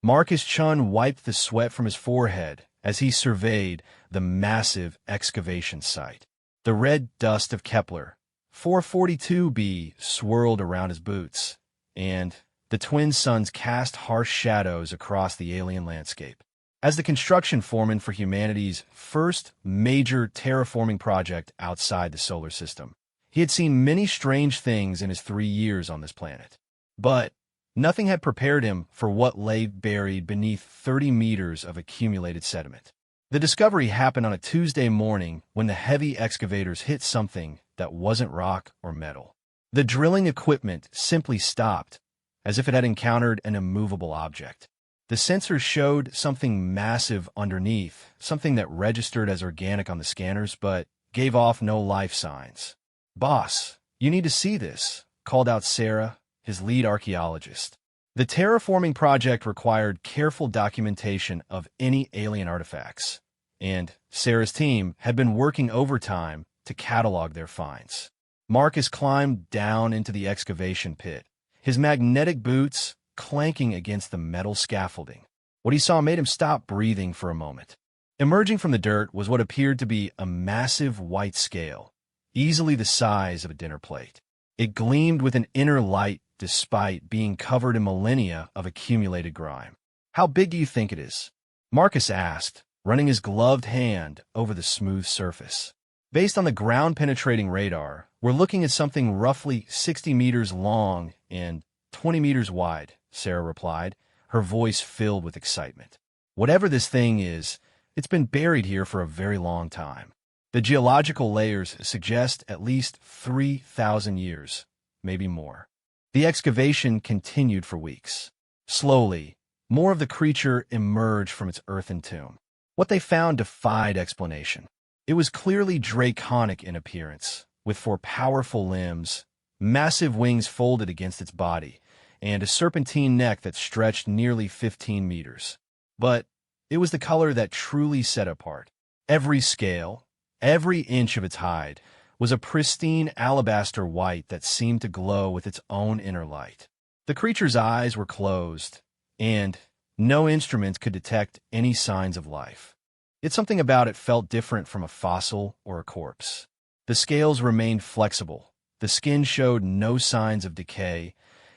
Marcus Chun wiped the sweat from his forehead as he surveyed the massive excavation site. The red dust of Kepler 442b swirled around his boots, and the twin suns cast harsh shadows across the alien landscape. As the construction foreman for humanity's first major terraforming project outside the solar system, he had seen many strange things in his 3 years on this planet. But nothing had prepared him for what lay buried beneath 30 meters of accumulated sediment. The discovery happened on a Tuesday morning when the heavy excavators hit something that wasn't rock or metal. The drilling equipment simply stopped, as if it had encountered an immovable object. The sensors showed something massive underneath, something that registered as organic on the scanners but gave off no life signs. "Boss, you need to see this," called out Sarah, his lead archaeologist. The terraforming project required careful documentation of any alien artifacts, and Sarah's team had been working overtime to catalog their finds. Marcus climbed down into the excavation pit, his magnetic boots clanking against the metal scaffolding. What he saw made him stop breathing for a moment. Emerging from the dirt was what appeared to be a massive white scale, easily the size of a dinner plate. It gleamed with an inner light despite being covered in millennia of accumulated grime. "How big do you think it is?" Marcus asked, running his gloved hand over the smooth surface. "Based on the ground-penetrating radar, we're looking at something roughly 60 meters long and 20 meters wide," Sarah replied, her voice filled with excitement. "Whatever this thing is, it's been buried here for a very long time. The geological layers suggest at least 3,000 years, maybe more." The excavation continued for weeks. Slowly, more of the creature emerged from its earthen tomb. What they found defied explanation. It was clearly draconic in appearance, with 4 powerful limbs, massive wings folded against its body, and a serpentine neck that stretched nearly 15 meters. But it was the color that truly set it apart. Every scale, every inch of its hide, was a pristine alabaster white that seemed to glow with its own inner light. The creature's eyes were closed, and no instruments could detect any signs of life. Yet something about it felt different from a fossil or a corpse. The scales remained flexible, the skin showed no signs of decay,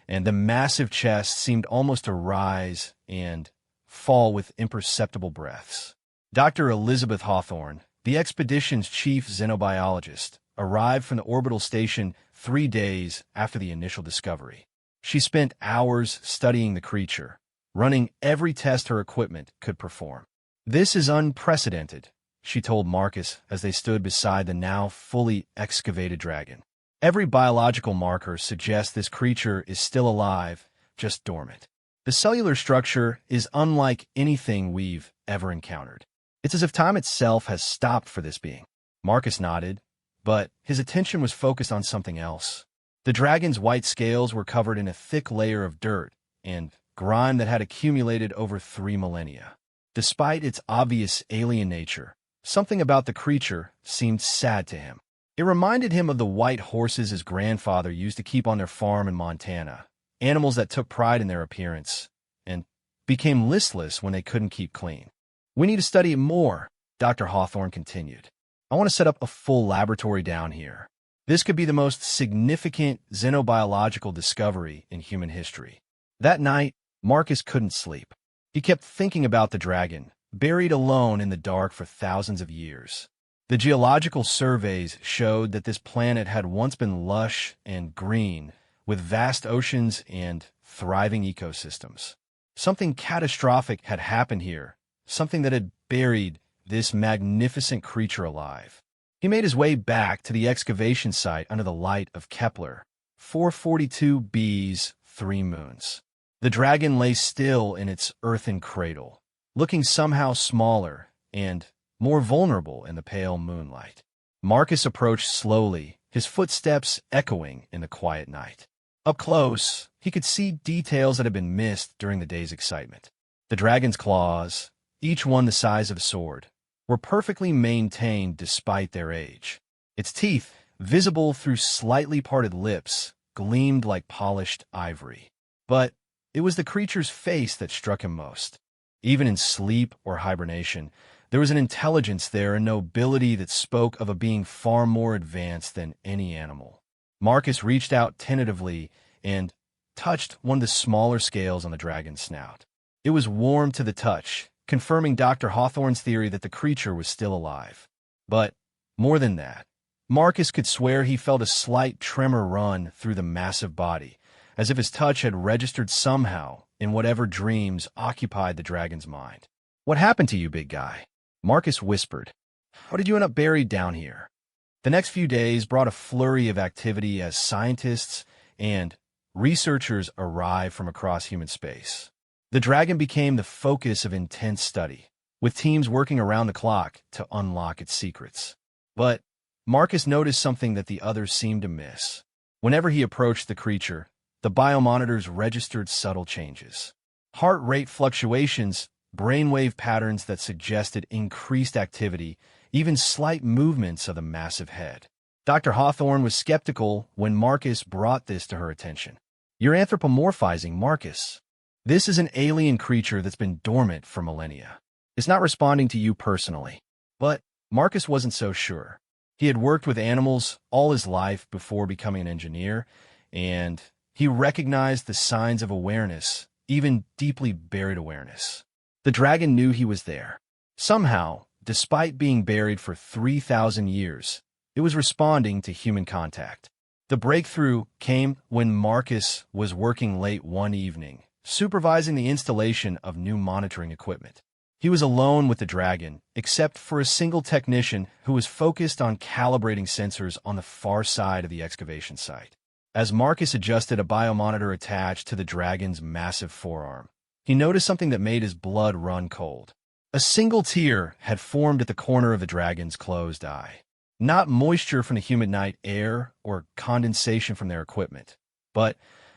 and the massive chest seemed almost to rise and fall with imperceptible breaths. Dr. Elizabeth Hawthorne, the expedition's chief xenobiologist, arrived from the orbital station 3 days after the initial discovery. She spent hours studying the creature, running every test her equipment could perform. "This is unprecedented," she told Marcus as they stood beside the now fully excavated dragon. "Every biological marker suggests this creature is still alive, just dormant. The cellular structure is unlike anything we've ever encountered. It's as if time itself has stopped for this being." Marcus nodded, but his attention was focused on something else. The dragon's white scales were covered in a thick layer of dirt and grime that had accumulated over 3 millennia. Despite its obvious alien nature, something about the creature seemed sad to him. It reminded him of the white horses his grandfather used to keep on their farm in Montana, animals that took pride in their appearance and became listless when they couldn't keep clean. "We need to study it more," Dr. Hawthorne continued. "I want to set up a full laboratory down here. This could be the most significant xenobiological discovery in human history." That night, Marcus couldn't sleep. He kept thinking about the dragon, buried alone in the dark for thousands of years. The geological surveys showed that this planet had once been lush and green, with vast oceans and thriving ecosystems. Something catastrophic had happened here, something that had buried this magnificent creature alive. He made his way back to the excavation site under the light of Kepler 442b's 3 moons. The dragon lay still in its earthen cradle, looking somehow smaller and more vulnerable in the pale moonlight. Marcus approached slowly, his footsteps echoing in the quiet night. Up close, he could see details that had been missed during the day's excitement. The dragon's claws, each one the size of a sword, were perfectly maintained despite their age. Its teeth, visible through slightly parted lips, gleamed like polished ivory. But it was the creature's face that struck him most. Even in sleep or hibernation, there was an intelligence there, a nobility that spoke of a being far more advanced than any animal. Marcus reached out tentatively and touched one of the smaller scales on the dragon's snout. It was warm to the touch, confirming Dr. Hawthorne's theory that the creature was still alive. But more than that, Marcus could swear he felt a slight tremor run through the massive body, as if his touch had registered somehow in whatever dreams occupied the dragon's mind. "What happened to you, big guy?" Marcus whispered. "How did you end up buried down here?" The next few days brought a flurry of activity as scientists and researchers arrived from across human space. The dragon became the focus of intense study, with teams working around the clock to unlock its secrets. But Marcus noticed something that the others seemed to miss. Whenever he approached the creature, the biomonitors registered subtle changes. Heart rate fluctuations, brainwave patterns that suggested increased activity, even slight movements of the massive head. Dr. Hawthorne was skeptical when Marcus brought this to her attention. "You're anthropomorphizing Marcus. This is an alien creature that's been dormant for millennia. It's not responding to you personally." But Marcus wasn't so sure. He had worked with animals all his life before becoming an engineer, and he recognized the signs of awareness, even deeply buried awareness. The dragon knew he was there. Somehow, despite being buried for 3,000 years, it was responding to human contact. The breakthrough came when Marcus was working late one evening, supervising the installation of new monitoring equipment. He was alone with the dragon, except for a single technician who was focused on calibrating sensors on the far side of the excavation site. As Marcus adjusted a biomonitor attached to the dragon's massive forearm, he noticed something that made his blood run cold. A single tear had formed at the corner of the dragon's closed eye. Not moisture from the humid night air or condensation from their equipment, but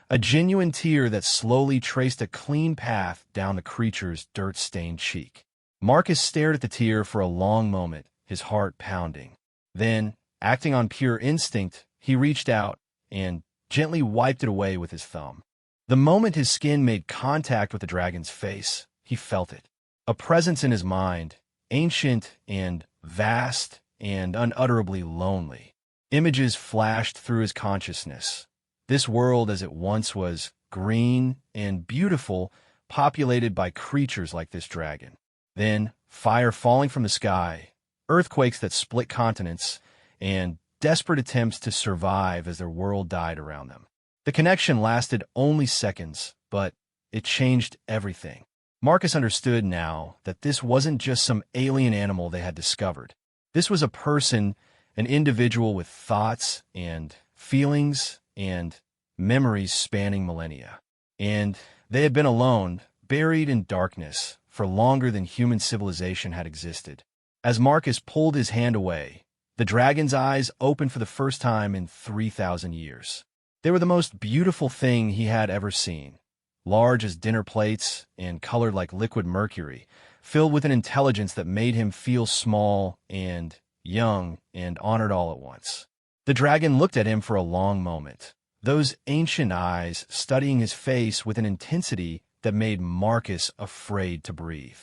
a genuine tear that slowly traced a clean path down the creature's dirt-stained cheek. Marcus stared at the tear for a long moment, his heart pounding. Then, acting on pure instinct, he reached out and gently wiped it away with his thumb. The moment his skin made contact with the dragon's face, he felt it. A presence in his mind, ancient and vast and unutterably lonely. Images flashed through his consciousness. This world as it once was, green and beautiful, populated by creatures like this dragon. Then, fire falling from the sky, earthquakes that split continents, and desperate attempts to survive as their world died around them. The connection lasted only seconds, but it changed everything. Marcus understood now that this wasn't just some alien animal they had discovered. This was a person, an individual with thoughts and feelings and memories spanning millennia. And they had been alone, buried in darkness, for longer than human civilization had existed. As Marcus pulled his hand away, the dragon's eyes opened for the first time in 3,000 years. They were the most beautiful thing he had ever seen, large as dinner plates and colored like liquid mercury, filled with an intelligence that made him feel small and young and honored all at once. The dragon looked at him for a long moment, those ancient eyes studying his face with an intensity that made Marcus afraid to breathe.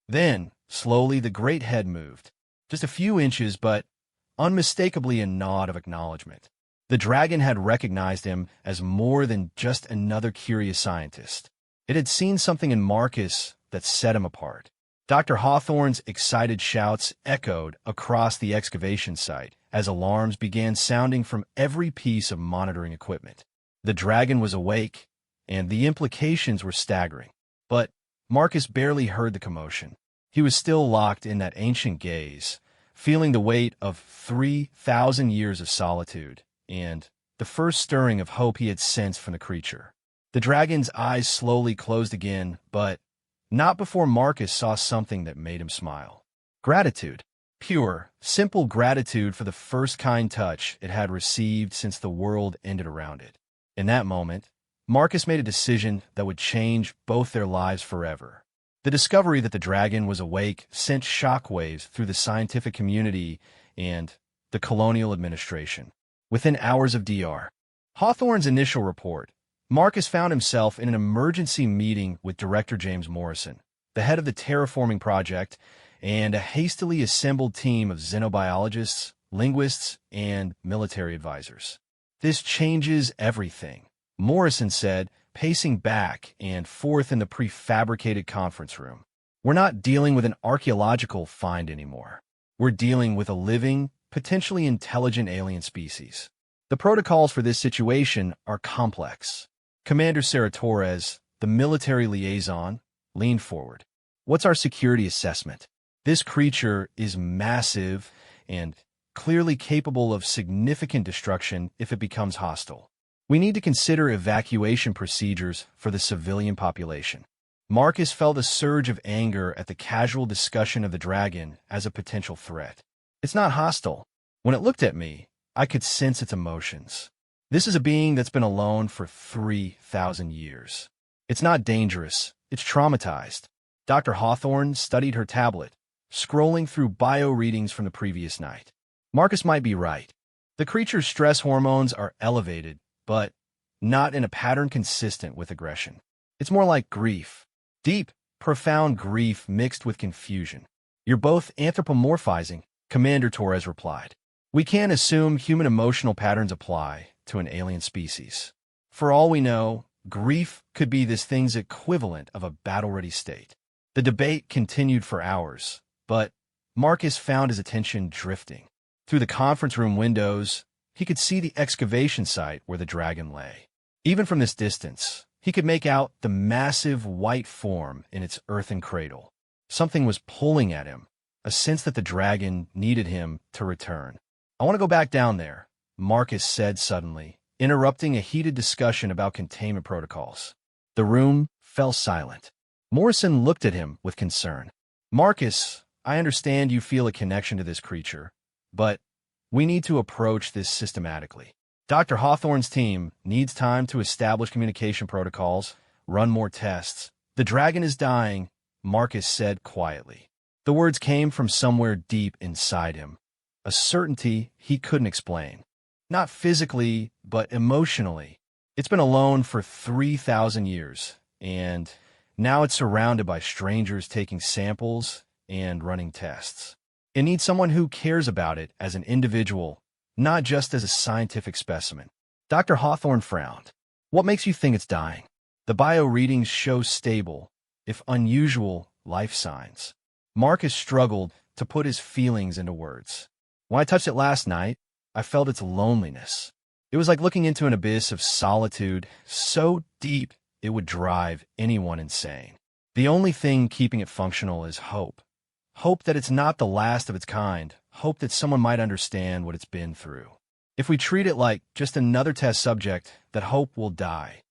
Then, slowly, the great head moved, just a few inches, but unmistakably a nod of acknowledgement. The dragon had recognized him as more than just another curious scientist. It had seen something in Marcus that set him apart. Dr. Hawthorne's excited shouts echoed across the excavation site as alarms began sounding from every piece of monitoring equipment. The dragon was awake, and the implications were staggering. But Marcus barely heard the commotion. He was still locked in that ancient gaze, feeling the weight of 3,000 years of solitude and the first stirring of hope he had sensed from the creature. The dragon's eyes slowly closed again, but not before Marcus saw something that made him smile. Gratitude. Pure, simple gratitude for the first kind touch it had received since the world ended around it. In that moment, Marcus made a decision that would change both their lives forever. The discovery that the dragon was awake sent shockwaves through the scientific community and the colonial administration. Within hours of Dr. Hawthorne's initial report, Marcus found himself in an emergency meeting with Director James Morrison, the head of the terraforming project, and a hastily assembled team of xenobiologists, linguists, and military advisors. "This changes everything," Morrison said, pacing back and forth in the prefabricated conference room. "We're not dealing with an archaeological find anymore. We're dealing with a living, potentially intelligent alien species. The protocols for this situation are complex." Commander Sarah Torres, the military liaison, leaned forward. "What's our security assessment? This creature is massive and clearly capable of significant destruction if it becomes hostile. We need to consider evacuation procedures for the civilian population." Marcus felt a surge of anger at the casual discussion of the dragon as a potential threat. "It's not hostile. When it looked at me, I could sense its emotions. This is a being that's been alone for 3,000 years. It's not dangerous. It's traumatized." Dr. Hawthorne studied her tablet, scrolling through bio readings from the previous night. Marcus might be right. The creature's stress hormones are elevated, but not in a pattern consistent with aggression. It's more like grief. Deep, profound grief mixed with confusion. "You're both anthropomorphizing," Commander Torres replied. "We can't assume human emotional patterns apply to an alien species. For all we know, grief could be this thing's equivalent of a battle-ready state." The debate continued for hours, but Marcus found his attention drifting. Through the conference room windows, he could see the excavation site where the dragon lay. Even from this distance, he could make out the massive white form in its earthen cradle. Something was pulling at him, a sense that the dragon needed him to return. "I want to go back down there," Marcus said suddenly, interrupting a heated discussion about containment protocols. The room fell silent. Morrison looked at him with concern. "Marcus, I understand you feel a connection to this creature, but we need to approach this systematically. Dr. Hawthorne's team needs time to establish communication protocols, run more tests. The dragon is dying," Marcus said quietly. The words came from somewhere deep inside him, a certainty he couldn't explain. Not physically, but emotionally. It's been alone for 3,000 years, and now it's surrounded by strangers taking samples and running tests. It needs someone who cares about it as an individual, not just as a scientific specimen. Dr. Hawthorne frowned. "What makes you think it's dying?" "The bio readings show stable, if unusual, life signs." Marcus struggled to put his feelings into words. "When I touched it last night, I felt its loneliness. It was like looking into an abyss of solitude so deep it would drive anyone insane. The only thing keeping it functional is hope. Hope that it's not the last of its kind. Hope that someone might understand what it's been through. If we treat it like just another test subject, that hope will die."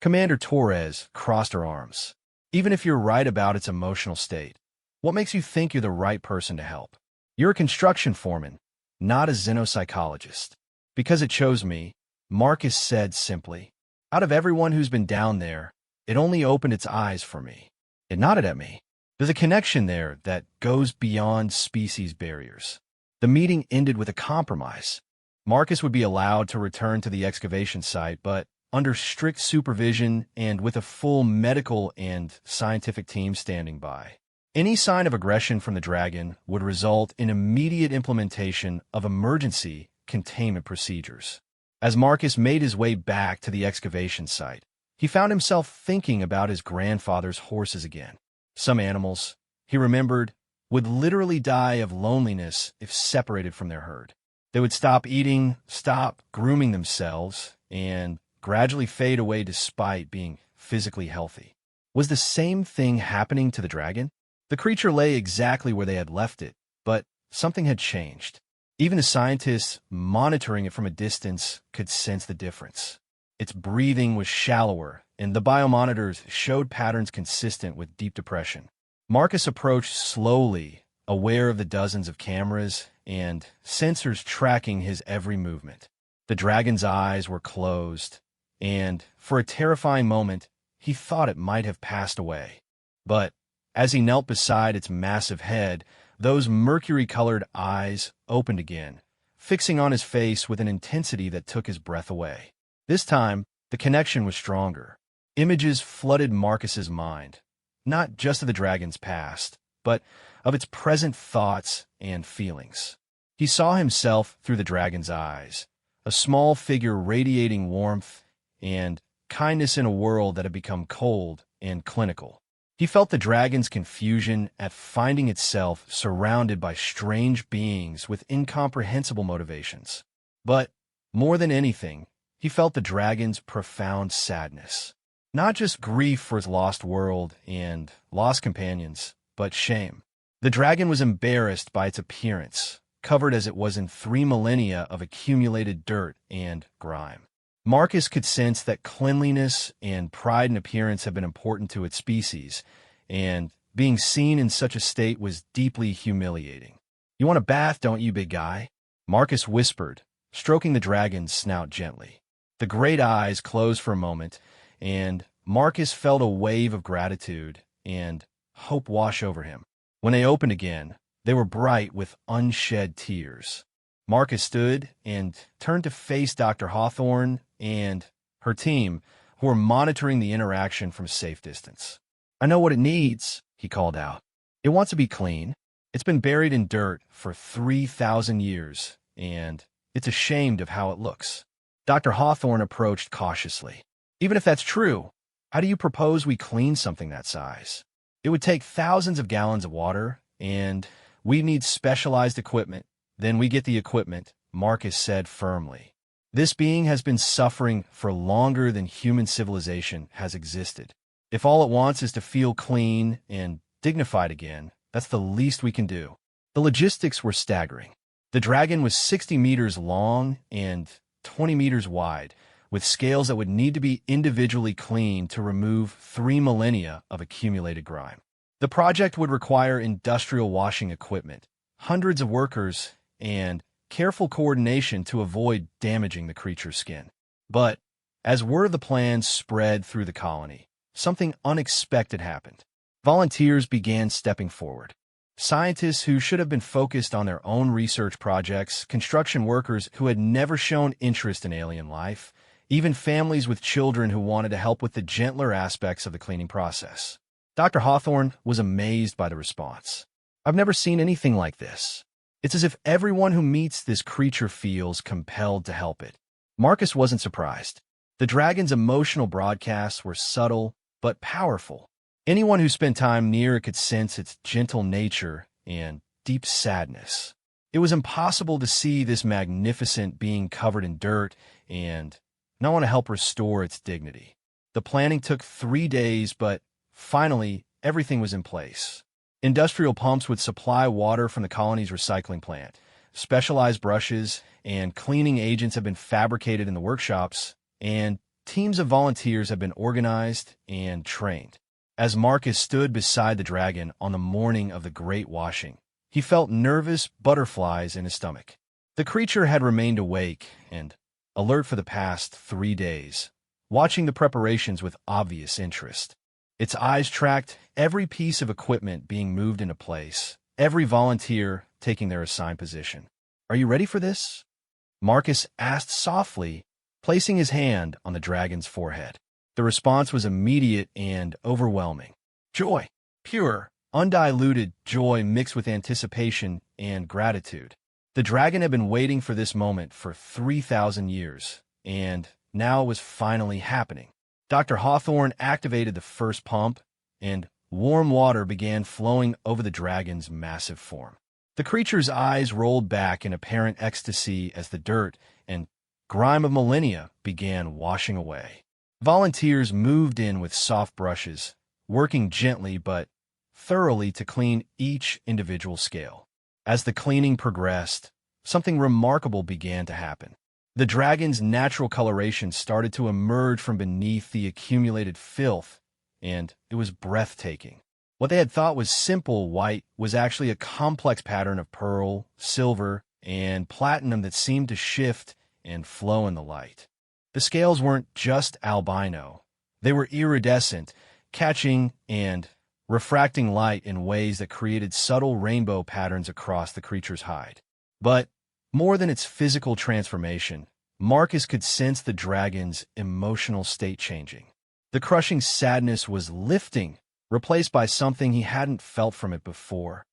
Commander Torres crossed her arms. "Even if you're right about its emotional state, what makes you think you're the right person to help? You're a construction foreman, not a xenopsychologist." "Because it chose me," Marcus said simply. "Out of everyone who's been down there, it only opened its eyes for me." It nodded at me. There's a connection there that goes beyond species barriers. The meeting ended with a compromise. Marcus would be allowed to return to the excavation site, but under strict supervision and with a full medical and scientific team standing by. Any sign of aggression from the dragon would result in immediate implementation of emergency containment procedures. As Marcus made his way back to the excavation site, he found himself thinking about his grandfather's horses again. Some animals, he remembered, would literally die of loneliness if separated from their herd. They would stop eating, stop grooming themselves, and gradually fade away despite being physically healthy. Was the same thing happening to the dragon? The creature lay exactly where they had left it, but something had changed. Even the scientists monitoring it from a distance could sense the difference. Its breathing was shallower, and the biomonitors showed patterns consistent with deep depression. Marcus approached slowly, aware of the dozens of cameras and sensors tracking his every movement. The dragon's eyes were closed, and for a terrifying moment, he thought it might have passed away. But as he knelt beside its massive head, those mercury-colored eyes opened again, fixing on his face with an intensity that took his breath away. This time, the connection was stronger. Images flooded Marcus's mind, not just of the dragon's past, but of its present thoughts and feelings. He saw himself through the dragon's eyes, a small figure radiating warmth and kindness in a world that had become cold and clinical. He felt the dragon's confusion at finding itself surrounded by strange beings with incomprehensible motivations. But, more than anything, he felt the dragon's profound sadness. Not just grief for its lost world and lost companions, but shame. The dragon was embarrassed by its appearance, covered as it was in 3 millennia of accumulated dirt and grime. Marcus could sense that cleanliness and pride in appearance had been important to its species, and being seen in such a state was deeply humiliating. "You want a bath, don't you, big guy?" Marcus whispered, stroking the dragon's snout gently. The great eyes closed for a moment, and Marcus felt a wave of gratitude and hope wash over him. When they opened again, they were bright with unshed tears. Marcus stood and turned to face Dr. Hawthorne and her team, who were monitoring the interaction from a safe distance. "I know what it needs," he called out. "It wants to be clean. It's been buried in dirt for 3,000 years, and it's ashamed of how it looks." Dr. Hawthorne approached cautiously. "Even if that's true, how do you propose we clean something that size? It would take thousands of gallons of water, and we need specialized equipment." "Then we get the equipment," Marcus said firmly. "This being has been suffering for longer than human civilization has existed. If all it wants is to feel clean and dignified again, that's the least we can do." The logistics were staggering. The dragon was 60 meters long and 20 meters wide, with scales that would need to be individually cleaned to remove 3 millennia of accumulated grime. The project would require industrial washing equipment, hundreds of workers, and careful coordination to avoid damaging the creature's skin. But as word of the plan spread through the colony, something unexpected happened. Volunteers began stepping forward. Scientists who should have been focused on their own research projects, construction workers who had never shown interest in alien life, even families with children who wanted to help with the gentler aspects of the cleaning process. Dr. Hawthorne was amazed by the response. "I've never seen anything like this. It's as if everyone who meets this creature feels compelled to help it." Marcus wasn't surprised. The dragon's emotional broadcasts were subtle but powerful. Anyone who spent time near it could sense its gentle nature and deep sadness. It was impossible to see this magnificent being covered in dirt and not want to help restore its dignity. The planning took 3 days, but finally everything was in place. Industrial pumps would supply water from the colony's recycling plant. Specialized brushes and cleaning agents have been fabricated in the workshops, and teams of volunteers have been organized and trained. As Marcus stood beside the dragon on the morning of the Great Washing, he felt nervous butterflies in his stomach. The creature had remained awake and alert for the past 3 days, watching the preparations with obvious interest. Its eyes tracked every piece of equipment being moved into place, every volunteer taking their assigned position. "Are you ready for this?" Marcus asked softly, placing his hand on the dragon's forehead. The response was immediate and overwhelming. Joy, pure, undiluted joy mixed with anticipation and gratitude. The dragon had been waiting for this moment for 3,000 years, and now it was finally happening. Dr. Hawthorne activated the first pump, and warm water began flowing over the dragon's massive form. The creature's eyes rolled back in apparent ecstasy as the dirt and grime of millennia began washing away. Volunteers moved in with soft brushes, working gently but thoroughly to clean each individual scale. As the cleaning progressed, something remarkable began to happen. The dragon's natural coloration started to emerge from beneath the accumulated filth, and it was breathtaking. What they had thought was simple white was actually a complex pattern of pearl, silver, and platinum that seemed to shift and flow in the light. The scales weren't just albino. They were iridescent, catching and refracting light in ways that created subtle rainbow patterns across the creature's hide. But more than its physical transformation, Marcus could sense the dragon's emotional state changing. The crushing sadness was lifting, replaced by something he hadn't felt from it before.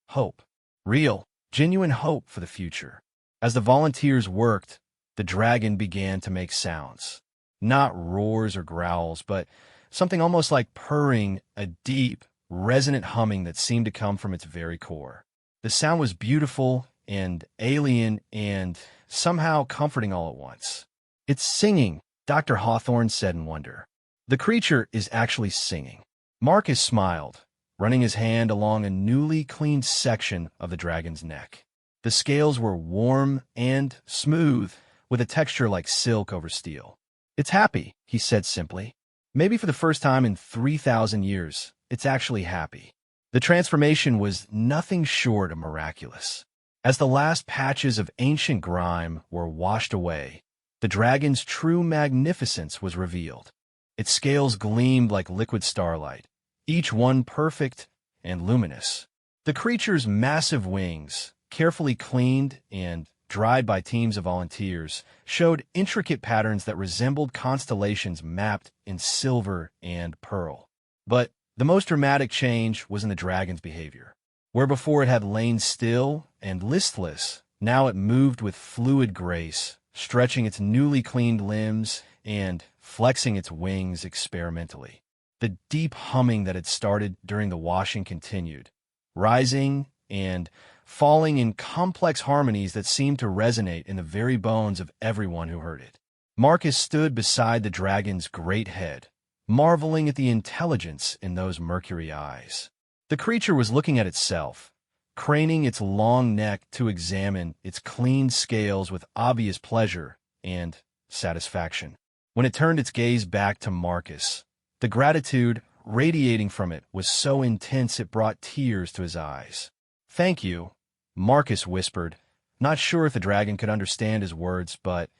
Hope. Real, genuine hope for the future. As the volunteers worked, the dragon began to make sounds. Not roars or growls, but something almost like purring, a deep, resonant humming that seemed to come from its very core. The sound was beautiful and alien and somehow comforting all at once. "It's singing," Dr. Hawthorne said in wonder. "The creature is actually singing." Marcus smiled, running his hand along a newly cleaned section of the dragon's neck. The scales were warm and smooth, with a texture like silk over steel. "It's happy," he said simply. "Maybe for the first time in 3,000 years, it's actually happy." The transformation was nothing short of miraculous. As the last patches of ancient grime were washed away, the dragon's true magnificence was revealed. Its scales gleamed like liquid starlight, each one perfect and luminous. The creature's massive wings, carefully cleaned and dried by teams of volunteers, showed intricate patterns that resembled constellations mapped in silver and pearl. But the most dramatic change was in the dragon's behavior. Where before it had lain still and listless, now it moved with fluid grace, stretching its newly cleaned limbs and flexing its wings experimentally. The deep humming that had started during the washing continued, rising and falling in complex harmonies that seemed to resonate in the very bones of everyone who heard it. Marcus stood beside the dragon's great head, marveling at the intelligence in those mercury eyes. The creature was looking at itself, craning its long neck to examine its clean scales with obvious pleasure and satisfaction. When it turned its gaze back to Marcus, the gratitude radiating from it was so intense it brought tears to his eyes. "Thank you," Marcus whispered, not sure if the dragon could understand his words, but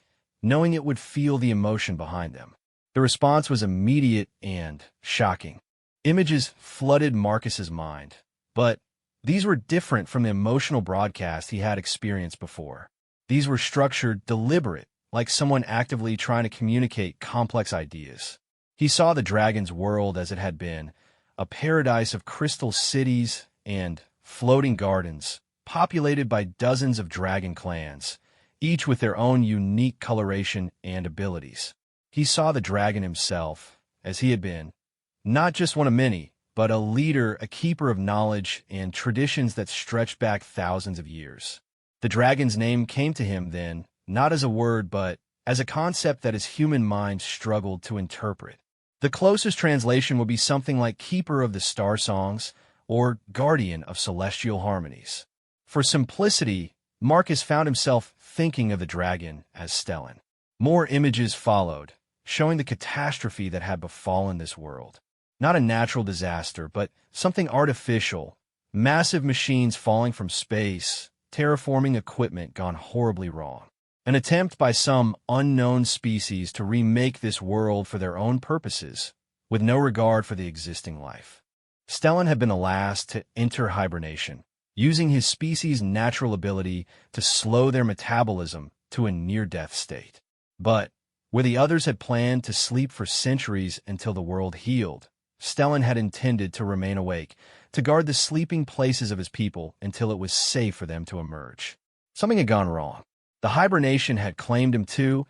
knowing it would feel the emotion behind them. The response was immediate and shocking. Images flooded Marcus's mind, but these were different from the emotional broadcast he had experienced before. These were structured, deliberate, like someone actively trying to communicate complex ideas. He saw the dragon's world as it had been, a paradise of crystal cities and floating gardens, populated by dozens of dragon clans, each with their own unique coloration and abilities. He saw the dragon himself, as he had been, not just one of many, but a leader, a keeper of knowledge and traditions that stretched back thousands of years. The dragon's name came to him then, not as a word, but as a concept that his human mind struggled to interpret. The closest translation would be something like Keeper of the Star Songs or Guardian of Celestial Harmonies. For simplicity, Marcus found himself thinking of the dragon as Stellan. More images followed, showing the catastrophe that had befallen this world. Not a natural disaster, but something artificial. Massive machines falling from space, terraforming equipment gone horribly wrong. An attempt by some unknown species to remake this world for their own purposes, with no regard for the existing life. Stellan had been the last to enter hibernation, using his species' natural ability to slow their metabolism to a near-death state. But where the others had planned to sleep for centuries until the world healed, Stellan had intended to remain awake, to guard the sleeping places of his people until it was safe for them to emerge. Something had gone wrong. The hibernation had claimed him too,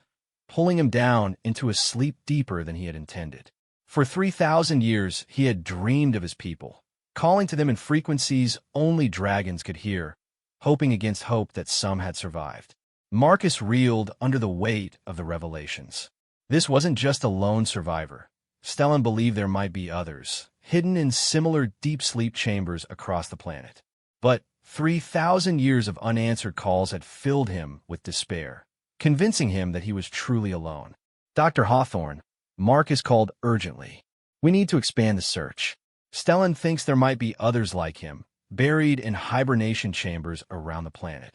pulling him down into a sleep deeper than he had intended. For 3,000 years, he had dreamed of his people, calling to them in frequencies only dragons could hear, hoping against hope that some had survived. Marcus reeled under the weight of the revelations. This wasn't just a lone survivor. Stellan believed there might be others, hidden in similar deep sleep chambers across the planet. But 3,000 years of unanswered calls had filled him with despair, convincing him that he was truly alone. "Dr. Hawthorne," Marcus called urgently. "We need to expand the search. Stellan thinks there might be others like him, buried in hibernation chambers around the planet."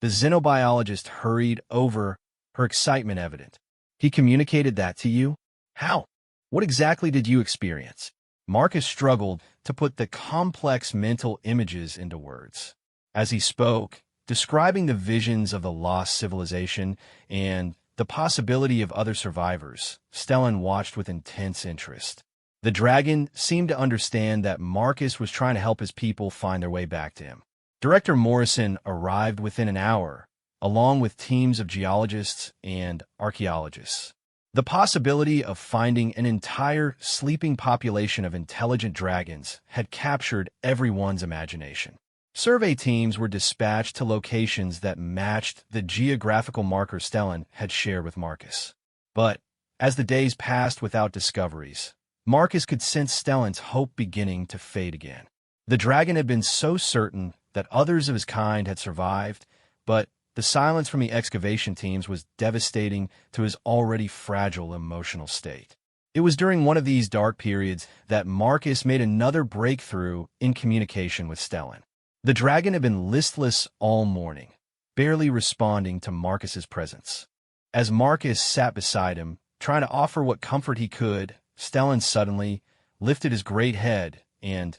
The xenobiologist hurried over, her excitement evident. "He communicated that to you? How? What exactly did you experience?" Marcus struggled to put the complex mental images into words. As he spoke, describing the visions of the lost civilization and the possibility of other survivors, Stellan watched with intense interest. The dragon seemed to understand that Marcus was trying to help his people find their way back to him. Director Morrison arrived within an hour, along with teams of geologists and archaeologists. The possibility of finding an entire sleeping population of intelligent dragons had captured everyone's imagination. Survey teams were dispatched to locations that matched the geographical markers Stellan had shared with Marcus. But as the days passed without discoveries, Marcus could sense Stellan's hope beginning to fade again. The dragon had been so certain that others of his kind had survived, but the silence from the excavation teams was devastating to his already fragile emotional state. It was during one of these dark periods that Marcus made another breakthrough in communication with Stellan. The dragon had been listless all morning, barely responding to Marcus's presence. As Marcus sat beside him, trying to offer what comfort he could, Stellan suddenly lifted his great head and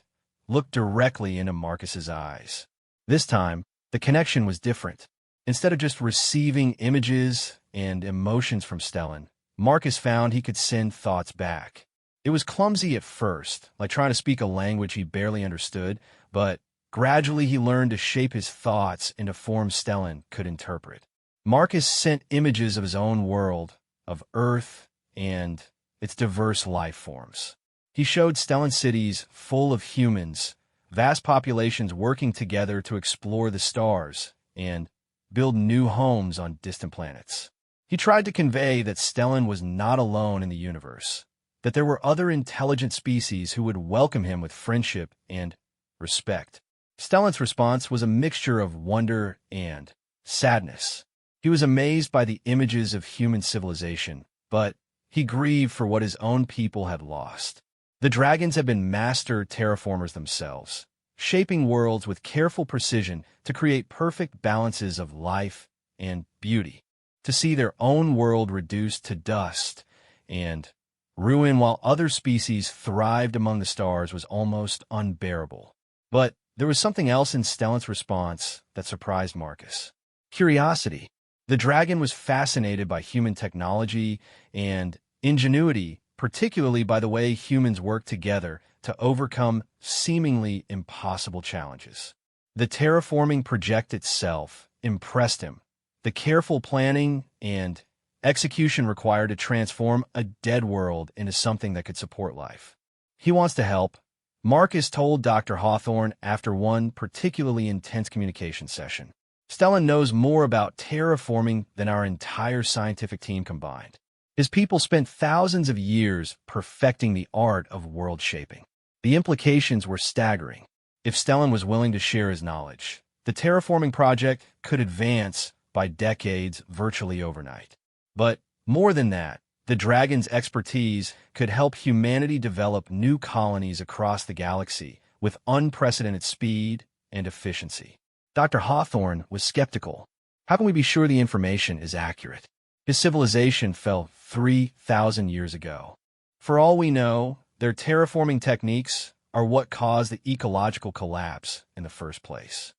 looked directly into Marcus's eyes. This time, the connection was different. Instead of just receiving images and emotions from Stellan, Marcus found he could send thoughts back. It was clumsy at first, like trying to speak a language he barely understood, but gradually he learned to shape his thoughts into forms Stellan could interpret. Marcus sent images of his own world, of Earth, and its diverse life forms. He showed Stellan cities full of humans, vast populations working together to explore the stars and build new homes on distant planets. He tried to convey that Stellan was not alone in the universe, that there were other intelligent species who would welcome him with friendship and respect. Stellan's response was a mixture of wonder and sadness. He was amazed by the images of human civilization, but he grieved for what his own people had lost. The dragons had been master terraformers themselves, shaping worlds with careful precision to create perfect balances of life and beauty. To see their own world reduced to dust and ruin while other species thrived among the stars was almost unbearable. But there was something else in Stellan's response that surprised Marcus. Curiosity. The dragon was fascinated by human technology and ingenuity, particularly by the way humans work together to overcome seemingly impossible challenges. The terraforming project itself impressed him. The careful planning and execution required to transform a dead world into something that could support life. He wants to help, Marcus told Dr. Hawthorne after one particularly intense communication session. Stellan knows more about terraforming than our entire scientific team combined. His people spent thousands of years perfecting the art of world shaping. The implications were staggering. If Stellan was willing to share his knowledge, the terraforming project could advance by decades virtually overnight. But more than that, the dragon's expertise could help humanity develop new colonies across the galaxy with unprecedented speed and efficiency. Dr. Hawthorne was skeptical. How can we be sure the information is accurate? His civilization fell 3,000 years ago. For all we know, their terraforming techniques are what caused the ecological collapse in the first place.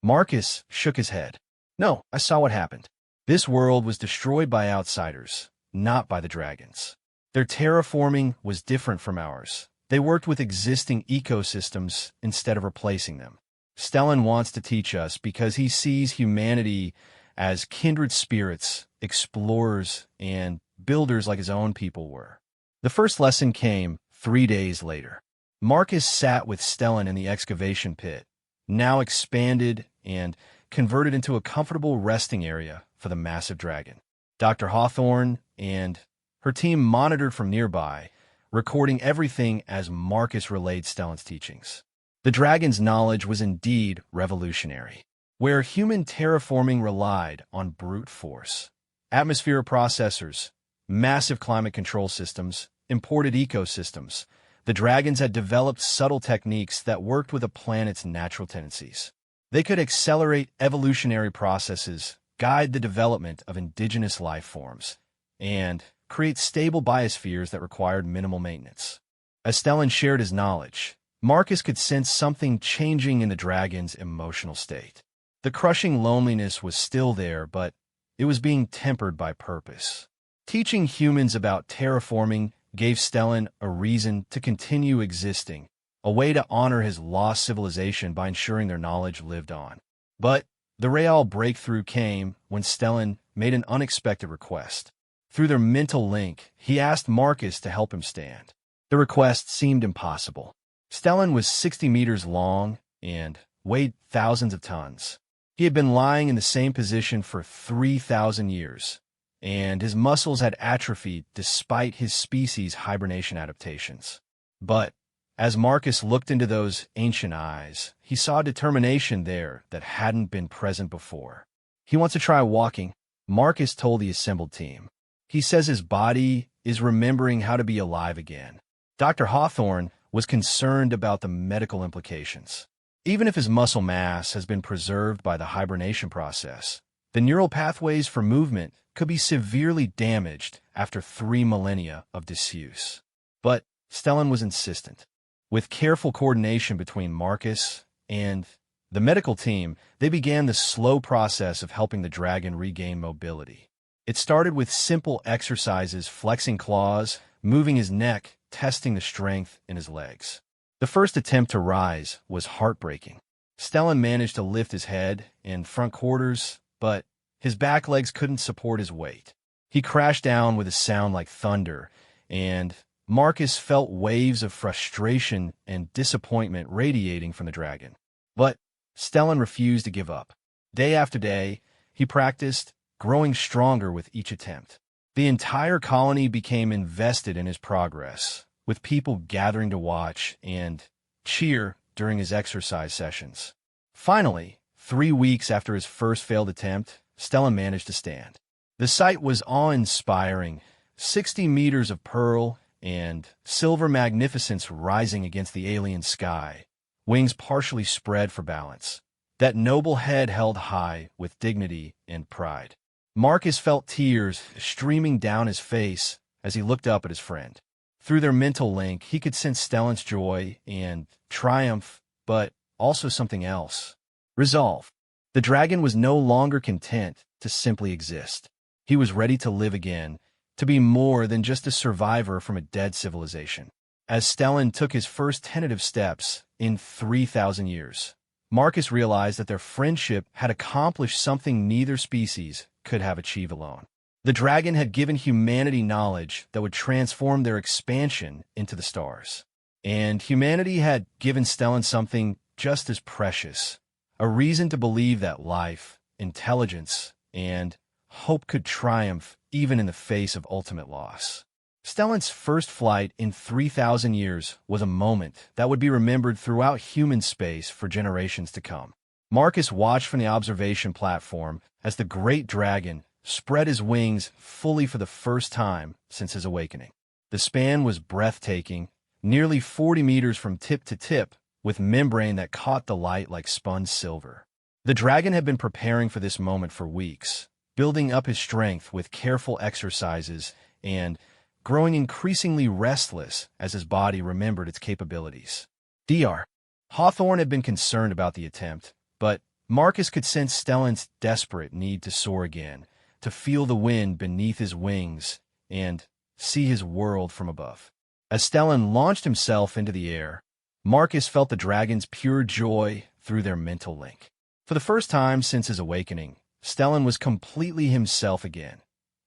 Marcus shook his head. No, I saw what happened. This world was destroyed by outsiders, not by the dragons. Their terraforming was different from ours. They worked with existing ecosystems instead of replacing them. Stellan wants to teach us because he sees humanity as kindred spirits, explorers, and builders like his own people were. The first lesson came 3 days later. Marcus sat with Stellan in the excavation pit, now expanded and converted into a comfortable resting area for the massive dragon. Dr. Hawthorne and her team monitored from nearby, recording everything as Marcus relayed Stellan's teachings. The dragon's knowledge was indeed revolutionary. Where human terraforming relied on brute force, atmosphere processors, massive climate control systems, imported ecosystems, the dragons had developed subtle techniques that worked with a planet's natural tendencies. They could accelerate evolutionary processes, guide the development of indigenous life forms, and create stable biospheres that required minimal maintenance. As Stellan shared his knowledge, Marcus could sense something changing in the dragon's emotional state. The crushing loneliness was still there, but it was being tempered by purpose. Teaching humans about terraforming gave Stellan a reason to continue existing, a way to honor his lost civilization by ensuring their knowledge lived on. But the real breakthrough came when Stellan made an unexpected request. Through their mental link, he asked Marcus to help him stand. The request seemed impossible. Stellan was 60 meters long and weighed thousands of tons. He had been lying in the same position for 3,000 years, and his muscles had atrophied despite his species' hibernation adaptations. But as Marcus looked into those ancient eyes, he saw determination there that hadn't been present before. "He wants to try walking," Marcus told the assembled team. "He says his body is remembering how to be alive again." Dr. Hawthorne was concerned about the medical implications. Even if his muscle mass has been preserved by the hibernation process, the neural pathways for movement could be severely damaged after 3 millennia of disuse. But Stellan was insistent. With careful coordination between Marcus and the medical team, they began the slow process of helping the dragon regain mobility. It started with simple exercises, flexing claws, moving his neck, testing the strength in his legs. The first attempt to rise was heartbreaking. Stellan managed to lift his head and front quarters, but his back legs couldn't support his weight. He crashed down with a sound like thunder, and Marcus felt waves of frustration and disappointment radiating from the dragon. But Stellan refused to give up. Day after day, he practiced, growing stronger with each attempt. The entire colony became invested in his progress, with people gathering to watch and cheer during his exercise sessions. Finally, 3 weeks after his first failed attempt, Stellan managed to stand. The sight was awe-inspiring, 60 meters of pearl and silver magnificence rising against the alien sky, wings partially spread for balance. That noble head held high with dignity and pride. Marcus felt tears streaming down his face as he looked up at his friend. Through their mental link, he could sense Stellan's joy and triumph, but also something else. Resolve. The dragon was no longer content to simply exist. He was ready to live again, to be more than just a survivor from a dead civilization. As Stellan took his first tentative steps in 3,000 years, Marcus realized that their friendship had accomplished something neither species could have achieved alone. The dragon had given humanity knowledge that would transform their expansion into the stars. And humanity had given Stellan something just as precious, a reason to believe that life, intelligence, and hope could triumph even in the face of ultimate loss. Stellan's first flight in 3,000 years was a moment that would be remembered throughout human space for generations to come. Marcus watched from the observation platform as the great dragon spread his wings fully for the first time since his awakening. The span was breathtaking, nearly 40 meters from tip to tip, with membrane that caught the light like spun silver. The dragon had been preparing for this moment for weeks, building up his strength with careful exercises and growing increasingly restless as his body remembered its capabilities. Dr. Hawthorne had been concerned about the attempt, but Marcus could sense Stellan's desperate need to soar again, to feel the wind beneath his wings and see his world from above. As Stellan launched himself into the air, Marcus felt the dragon's pure joy through their mental link. For the first time since his awakening, Stellan was completely himself again,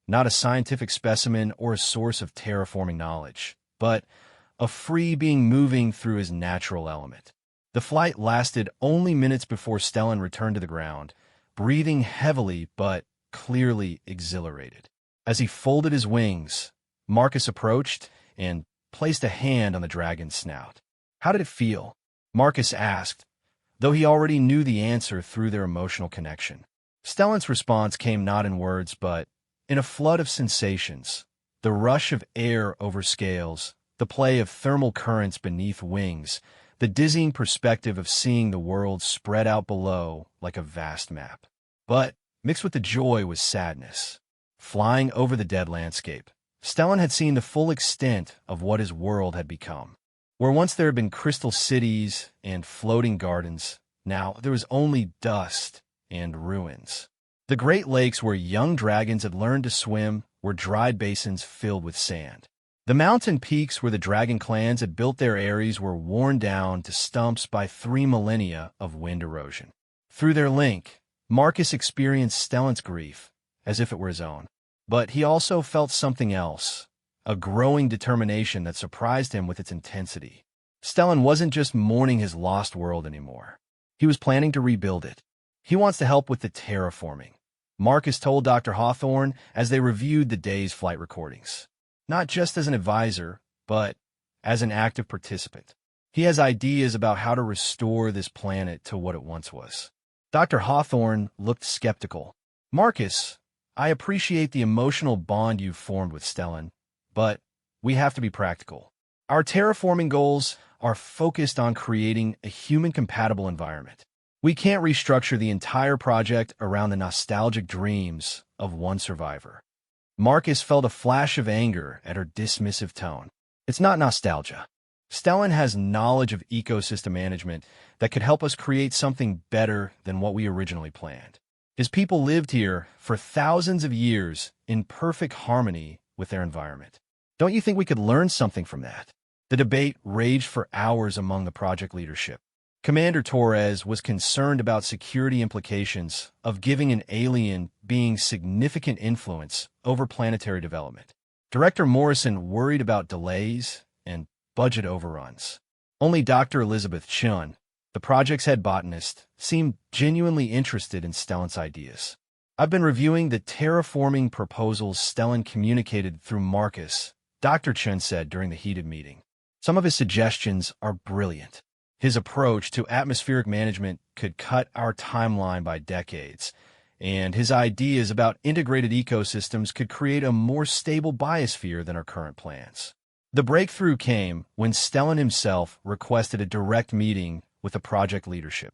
not a scientific specimen or a source of terraforming knowledge, but a free being moving through his natural element. The flight lasted only minutes before Stellan returned to the ground, breathing heavily but clearly exhilarated. As he folded his wings, Marcus approached and placed a hand on the dragon's snout. "How did it feel?" Marcus asked, though he already knew the answer through their emotional connection. Stellan's response came not in words, but in a flood of sensations. The rush of air over scales, the play of thermal currents beneath wings, the dizzying perspective of seeing the world spread out below like a vast map. But mixed with the joy was sadness. Flying over the dead landscape, Stellan had seen the full extent of what his world had become. Where once there had been crystal cities and floating gardens, now there was only dust and ruins. The Great Lakes where young dragons had learned to swim were dried basins filled with sand. The mountain peaks where the dragon clans had built their eyries were worn down to stumps by 3 millennia of wind erosion. Through their link, Marcus experienced Stellan's grief, as if it were his own. But he also felt something else, a growing determination that surprised him with its intensity. Stellan wasn't just mourning his lost world anymore. He was planning to rebuild it. He wants to help with the terraforming, Marcus told Dr. Hawthorne as they reviewed the day's flight recordings. Not just as an advisor, but as an active participant. He has ideas about how to restore this planet to what it once was. Dr. Hawthorne looked skeptical. Marcus, I appreciate the emotional bond you've formed with Stellan, but we have to be practical. Our terraforming goals are focused on creating a human-compatible environment. We can't restructure the entire project around the nostalgic dreams of one survivor. Marcus felt a flash of anger at her dismissive tone. It's not nostalgia. Stellan has knowledge of ecosystem management that could help us create something better than what we originally planned. His people lived here for thousands of years in perfect harmony with their environment. Don't you think we could learn something from that? The debate raged for hours among the project leadership. Commander Torres was concerned about security implications of giving an alien being significant influence over planetary development. Director Morrison worried about delays and budget overruns. Only Dr. Elizabeth Chun, the project's head botanist, seemed genuinely interested in Stellan's ideas. I've been reviewing the terraforming proposals Stellan communicated through Marcus, Dr. Chun said during the heated meeting. Some of his suggestions are brilliant. His approach to atmospheric management could cut our timeline by decades, and his ideas about integrated ecosystems could create a more stable biosphere than our current plans. The breakthrough came when Stellan himself requested a direct meeting with the project leadership.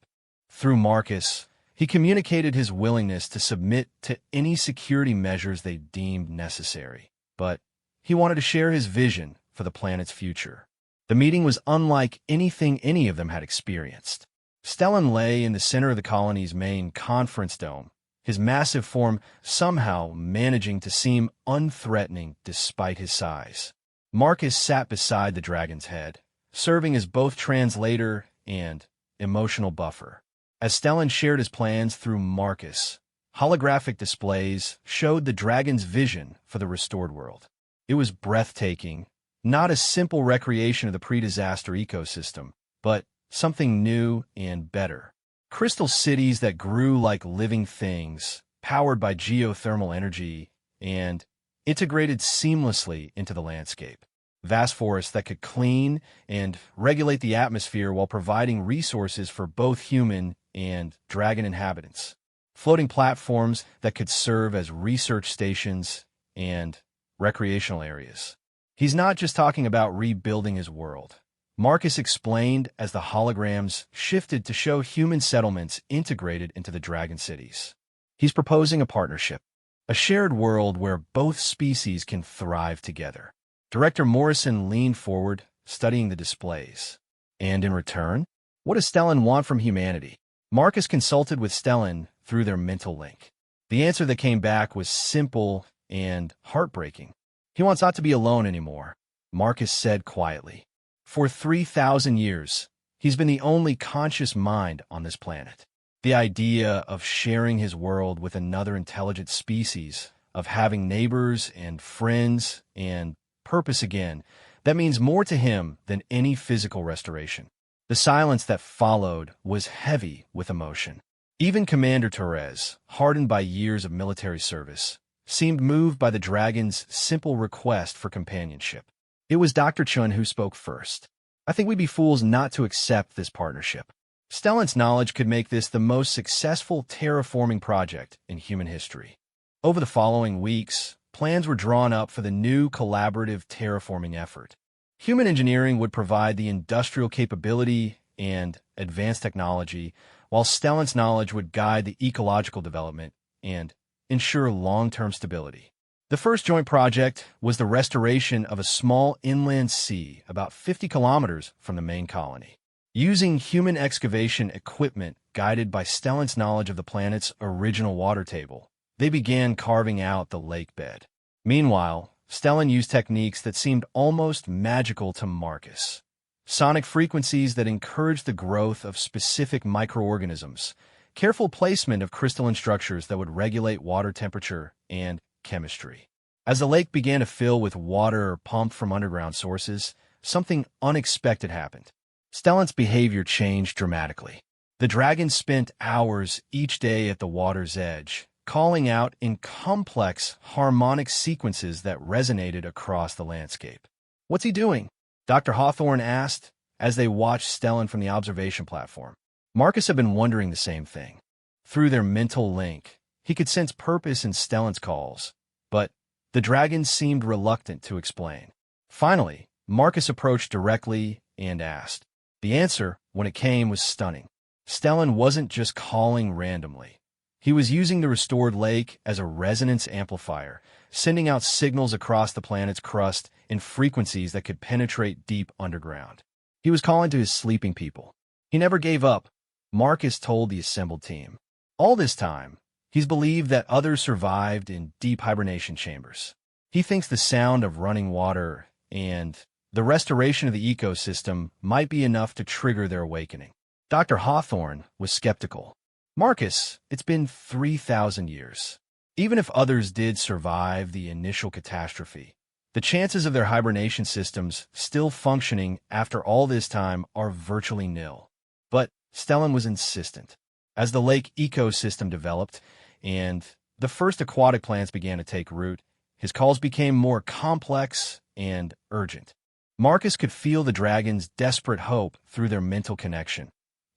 Through Marcus, he communicated his willingness to submit to any security measures they deemed necessary, but he wanted to share his vision for the planet's future. The meeting was unlike anything any of them had experienced. Stellan lay in the center of the colony's main conference dome, his massive form somehow managing to seem unthreatening despite his size. Marcus sat beside the dragon's head, serving as both translator and emotional buffer. As Stellan shared his plans through Marcus, holographic displays showed the dragon's vision for the restored world. It was breathtaking, not a simple recreation of the pre-disaster ecosystem, but something new and better. Crystal cities that grew like living things, powered by geothermal energy, and integrated seamlessly into the landscape. Vast forests that could clean and regulate the atmosphere while providing resources for both human and dragon inhabitants. Floating platforms that could serve as research stations and recreational areas. He's not just talking about rebuilding his world. Marcus explained as the holograms shifted to show human settlements integrated into the dragon cities. He's proposing a partnership, a shared world where both species can thrive together. Director Morrison leaned forward, studying the displays. And in return, what does Stellan want from humanity? Marcus consulted with Stellan through their mental link. The answer that came back was simple and heartbreaking. He wants not to be alone anymore, Marcus said quietly. For 3,000 years, he's been the only conscious mind on this planet. The idea of sharing his world with another intelligent species, of having neighbors and friends and purpose again, that means more to him than any physical restoration. The silence that followed was heavy with emotion. Even Commander Torres, hardened by years of military service, seemed moved by the dragon's simple request for companionship. It was Dr. Chun who spoke first. I think we'd be fools not to accept this partnership. Stellan's knowledge could make this the most successful terraforming project in human history. Over the following weeks, plans were drawn up for the new collaborative terraforming effort. Human engineering would provide the industrial capability and advanced technology, while Stellan's knowledge would guide the ecological development and ensure long-term stability. The first joint project was the restoration of a small inland sea about 50 kilometers from the main colony. Using human excavation equipment guided by Stellan's knowledge of the planet's original water table, they began carving out the lake bed. Meanwhile, Stellan used techniques that seemed almost magical to Marcus. Sonic frequencies that encouraged the growth of specific microorganisms, careful placement of crystalline structures that would regulate water temperature and chemistry. As the lake began to fill with water pumped from underground sources, something unexpected happened. Stellan's behavior changed dramatically. The dragon spent hours each day at the water's edge, calling out in complex, harmonic sequences that resonated across the landscape. "What's he doing?" Dr. Hawthorne asked as they watched Stellan from the observation platform. Marcus had been wondering the same thing. Through their mental link, he could sense purpose in Stellan's calls, but the dragon seemed reluctant to explain. Finally, Marcus approached directly and asked. The answer, when it came, was stunning. Stellan wasn't just calling randomly. He was using the restored lake as a resonance amplifier, sending out signals across the planet's crust in frequencies that could penetrate deep underground. He was calling to his sleeping people. He never gave up, Marcus told the assembled team. All this time, he's believed that others survived in deep hibernation chambers. He thinks the sound of running water and the restoration of the ecosystem might be enough to trigger their awakening. Dr. Hawthorne was skeptical. Marcus, it's been 3,000 years. Even if others did survive the initial catastrophe, the chances of their hibernation systems still functioning after all this time are virtually nil. But Stellan was insistent. As the lake ecosystem developed and the first aquatic plants began to take root, his calls became more complex and urgent. Marcus could feel the dragon's desperate hope through their mental connection,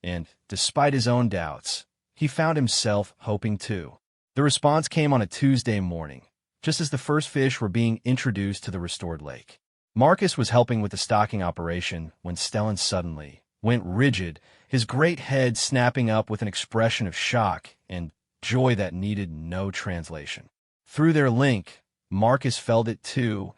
and despite his own doubts, he found himself hoping too. The response came on a Tuesday morning, just as the first fish were being introduced to the restored lake. Marcus was helping with the stocking operation when Stellan suddenly went rigid, his great head snapping up with an expression of shock and joy that needed no translation. Through their link, Marcus felt it too,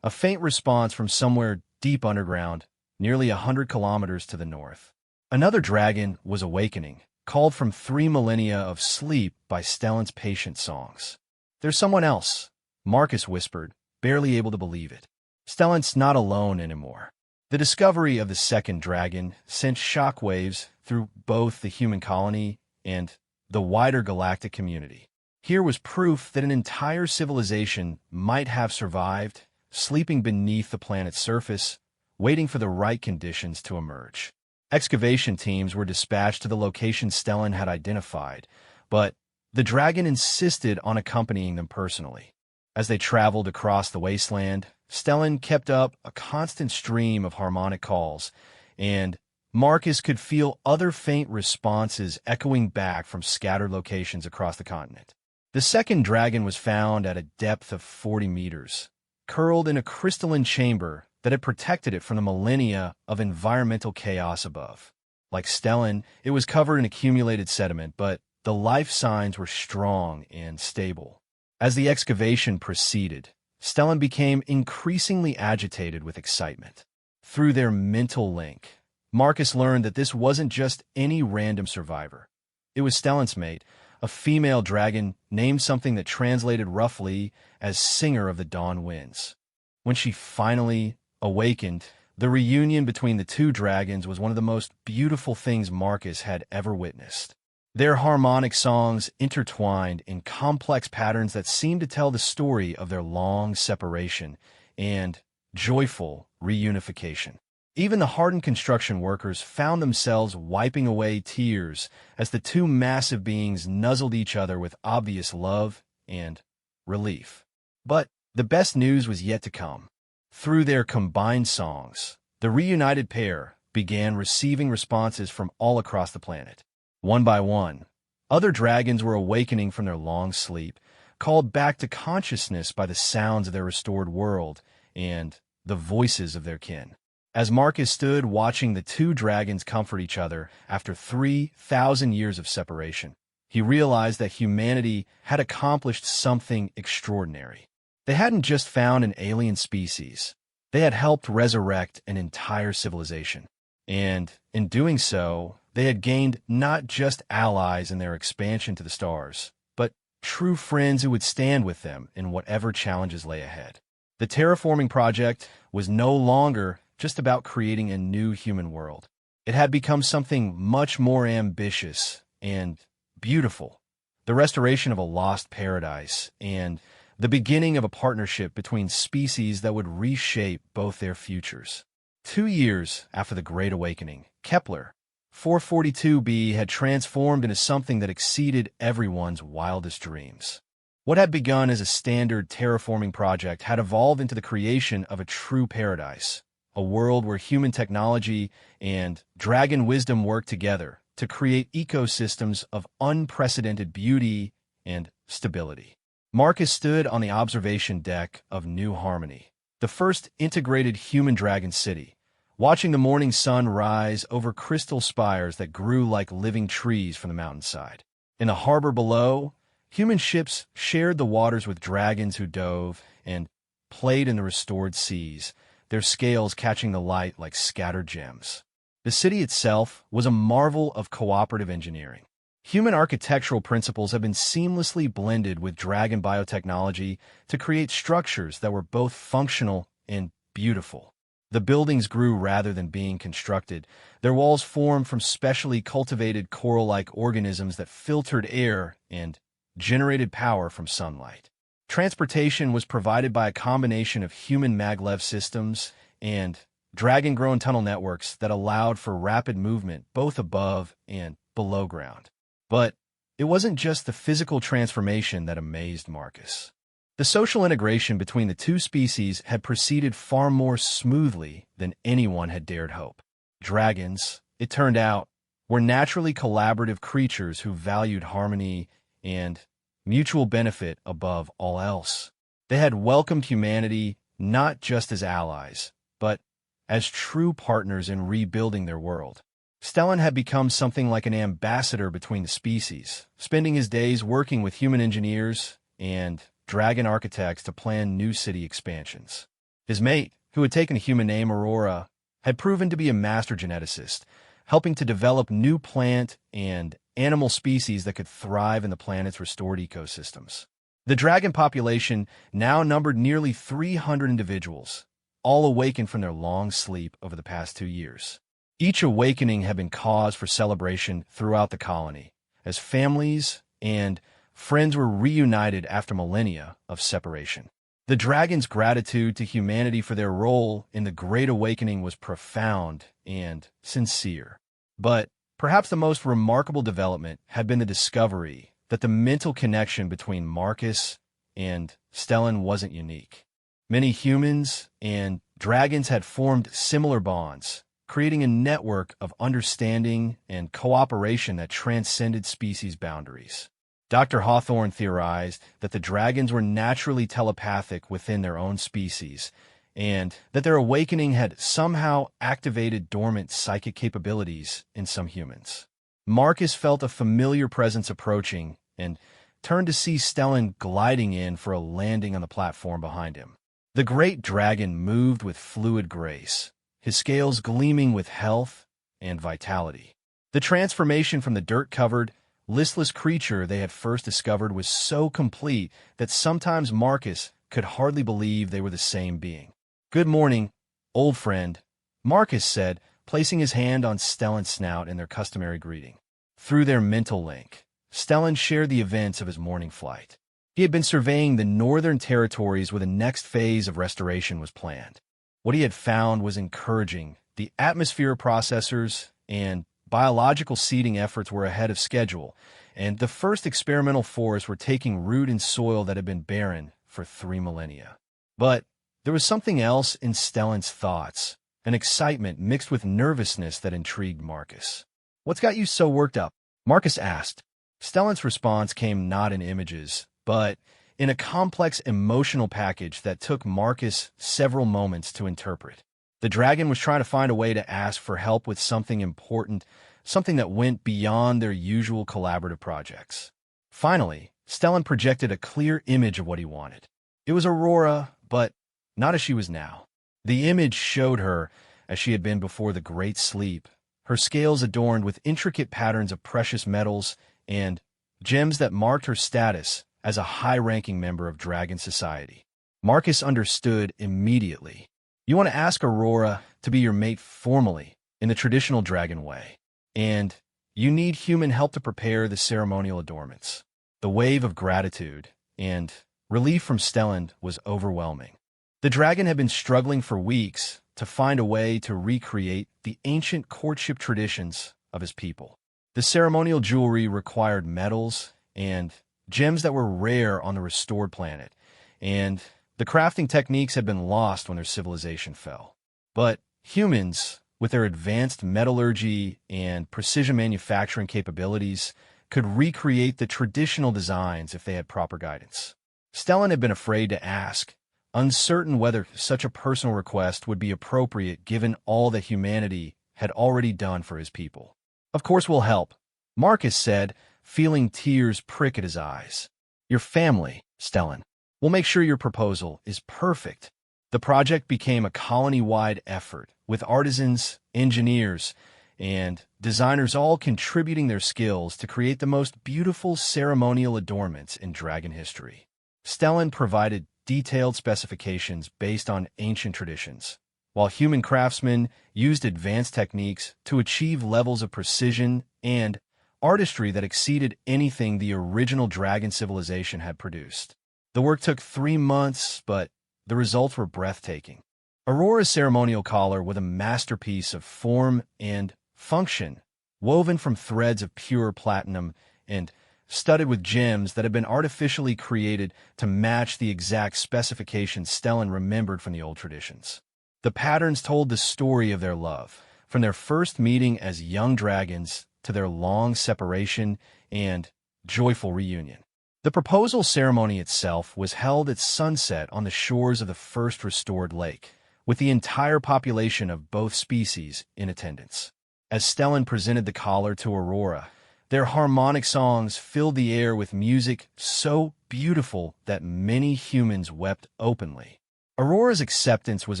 a faint response from somewhere deep underground, nearly 100 kilometers to the north. Another dragon was awakening, called from 3 millennia of sleep by Stellan's patient songs. "There's someone else," Marcus whispered, barely able to believe it. "Stellan's not alone anymore." The discovery of the second dragon sent shockwaves through both the human colony and the wider galactic community. Here was proof that an entire civilization might have survived, sleeping beneath the planet's surface, waiting for the right conditions to emerge. Excavation teams were dispatched to the location Stellan had identified, but the dragon insisted on accompanying them personally. As they traveled across the wasteland, Stellan kept up a constant stream of harmonic calls, and Marcus could feel other faint responses echoing back from scattered locations across the continent. The second dragon was found at a depth of 40 meters, curled in a crystalline chamber that had protected it from the millennia of environmental chaos above. Like Stellan, it was covered in accumulated sediment, but the life signs were strong and stable. As the excavation proceeded, Stellan became increasingly agitated with excitement. Through their mental link, Marcus learned that this wasn't just any random survivor. It was Stellan's mate, a female dragon named something that translated roughly as Singer of the Dawn Winds. When she finally awakened, the reunion between the two dragons was one of the most beautiful things Marcus had ever witnessed. Their harmonic songs intertwined in complex patterns that seemed to tell the story of their long separation and joyful reunification. Even the hardened construction workers found themselves wiping away tears as the two massive beings nuzzled each other with obvious love and relief. But the best news was yet to come. Through their combined songs, the reunited pair began receiving responses from all across the planet. One by one, other dragons were awakening from their long sleep, called back to consciousness by the sounds of their restored world and the voices of their kin. As Marcus stood watching the two dragons comfort each other after 3,000 years of separation, he realized that humanity had accomplished something extraordinary. They hadn't just found an alien species. They had helped resurrect an entire civilization. And in doing so, they had gained not just allies in their expansion to the stars, but true friends who would stand with them in whatever challenges lay ahead. The terraforming project was no longer just about creating a new human world. It had become something much more ambitious and beautiful. The restoration of a lost paradise and the beginning of a partnership between species that would reshape both their futures. 2 years after the Great Awakening, Kepler 442b had transformed into something that exceeded everyone's wildest dreams. What had begun as a standard terraforming project had evolved into the creation of a true paradise, a world where human technology and dragon wisdom worked together to create ecosystems of unprecedented beauty and stability. Marcus stood on the observation deck of New Harmony, the first integrated human-dragon city, watching the morning sun rise over crystal spires that grew like living trees from the mountainside. In the harbor below, human ships shared the waters with dragons who dove and played in the restored seas, their scales catching the light like scattered gems. The city itself was a marvel of cooperative engineering. Human architectural principles have been seamlessly blended with dragon biotechnology to create structures that were both functional and beautiful. The buildings grew rather than being constructed. Their walls formed from specially cultivated coral-like organisms that filtered air and generated power from sunlight. Transportation was provided by a combination of human maglev systems and dragon-grown tunnel networks that allowed for rapid movement both above and below ground. But it wasn't just the physical transformation that amazed Marcus. The social integration between the two species had proceeded far more smoothly than anyone had dared hope. Dragons, it turned out, were naturally collaborative creatures who valued harmony and mutual benefit above all else. They had welcomed humanity not just as allies, but as true partners in rebuilding their world. Stellan had become something like an ambassador between the species, spending his days working with human engineers and dragon architects to plan new city expansions. His mate, who had taken a human name Aurora, had proven to be a master geneticist, helping to develop new plant and animal species that could thrive in the planet's restored ecosystems. The dragon population now numbered nearly 300 individuals, all awakened from their long sleep over the past 2 years. Each awakening had been cause for celebration throughout the colony, as families and friends were reunited after millennia of separation. The dragons' gratitude to humanity for their role in the Great Awakening was profound and sincere. But perhaps the most remarkable development had been the discovery that the mental connection between Marcus and Stellan wasn't unique. Many humans and dragons had formed similar bonds, creating a network of understanding and cooperation that transcended species boundaries. Dr. Hawthorne theorized that the dragons were naturally telepathic within their own species, and that their awakening had somehow activated dormant psychic capabilities in some humans. Marcus felt a familiar presence approaching and turned to see Stellan gliding in for a landing on the platform behind him. The great dragon moved with fluid grace, his scales gleaming with health and vitality. The transformation from the dirt-covered, listless creature they had first discovered was so complete that sometimes Marcus could hardly believe they were the same being. "Good morning, old friend," Marcus said, placing his hand on Stellan's snout in their customary greeting. Through their mental link, Stellan shared the events of his morning flight. He had been surveying the northern territories where the next phase of restoration was planned. What he had found was encouraging. The atmosphere processors and biological seeding efforts were ahead of schedule, and the first experimental forests were taking root in soil that had been barren for 3 millennia. But there was something else in Stellan's thoughts, an excitement mixed with nervousness that intrigued Marcus. "What's got you so worked up?" Marcus asked. Stellan's response came not in images, but in a complex emotional package that took Marcus several moments to interpret. The dragon was trying to find a way to ask for help with something important, something that went beyond their usual collaborative projects. Finally, Stellan projected a clear image of what he wanted. It was Aurora, but not as she was now. The image showed her as she had been before the Great Sleep, her scales adorned with intricate patterns of precious metals and gems that marked her status as a high-ranking member of dragon society. Marcus understood immediately. You want to ask Aurora to be your mate formally, in the traditional dragon way, and you need human help to prepare the ceremonial adornments. The wave of gratitude and relief from Stellan was overwhelming. The dragon had been struggling for weeks to find a way to recreate the ancient courtship traditions of his people. The ceremonial jewelry required metals and gems that were rare on the restored planet, and the crafting techniques had been lost when their civilization fell. But humans, with their advanced metallurgy and precision manufacturing capabilities, could recreate the traditional designs if they had proper guidance. Stellan had been afraid to ask, uncertain whether such a personal request would be appropriate given all that humanity had already done for his people. Of course we'll help, Marcus said, feeling tears prick at his eyes. Your family, Stellan. We'll make sure your proposal is perfect. The project became a colony-wide effort, with artisans, engineers, and designers all contributing their skills to create the most beautiful ceremonial adornments in dragon history. Stellan provided detailed specifications based on ancient traditions, while human craftsmen used advanced techniques to achieve levels of precision and artistry that exceeded anything the original dragon civilization had produced. The work took 3 months, but the results were breathtaking. Aurora's ceremonial collar was a masterpiece of form and function, woven from threads of pure platinum and studded with gems that had been artificially created to match the exact specifications Stellan remembered from the old traditions. The patterns told the story of their love, from their first meeting as young dragons to their long separation and joyful reunion. The proposal ceremony itself was held at sunset on the shores of the first restored lake, with the entire population of both species in attendance. As Stellan presented the collar to Aurora, their harmonic songs filled the air with music so beautiful that many humans wept openly. Aurora's acceptance was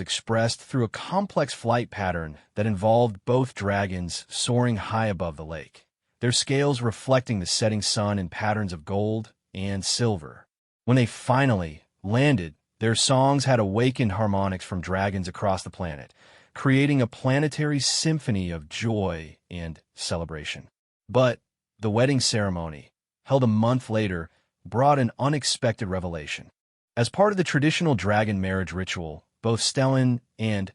expressed through a complex flight pattern that involved both dragons soaring high above the lake, their scales reflecting the setting sun in patterns of gold and silver. When they finally landed, their songs had awakened harmonics from dragons across the planet, creating a planetary symphony of joy and celebration. But the wedding ceremony, held a month later, brought an unexpected revelation. As part of the traditional dragon marriage ritual, both Stellan and